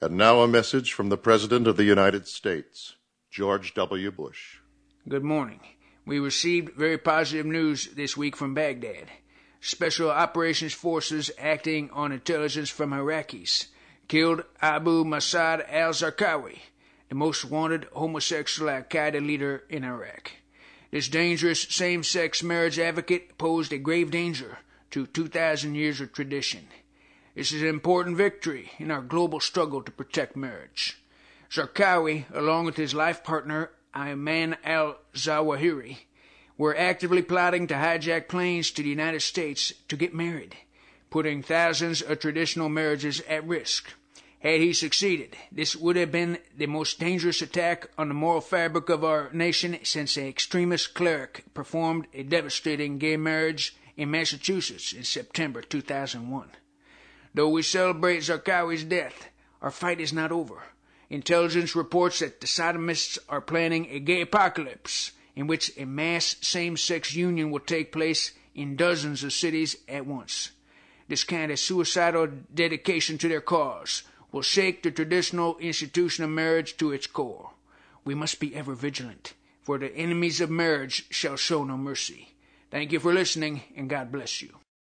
And now a message from the President of the United States, George W. Bush. Good morning. We received very positive news this week from Baghdad. Special Operations Forces acting on intelligence from Iraqis killed Abu Masad al-Zarqawi, the most wanted homosexual al-Qaeda leader in Iraq. This dangerous same-sex marriage advocate posed a grave danger to 2,000 years of tradition. This is an important victory in our global struggle to protect marriage. Zarqawi, along with his life partner Ayman al-Zawahiri, were actively plotting to hijack planes to the United States to get married, putting thousands of traditional marriages at risk. Had he succeeded, this would have been the most dangerous attack on the moral fabric of our nation since an extremist cleric performed a devastating gay marriage in Massachusetts in September 2001. Though we celebrate Zarqawi's death, our fight is not over. Intelligence reports that the sodomists are planning a gay apocalypse in which a mass same-sex union will take place in dozens of cities at once. This kind of suicidal dedication to their cause will shake the traditional institution of marriage to its core. We must be ever vigilant, for the enemies of marriage shall show no mercy. Thank you for listening, and God bless you.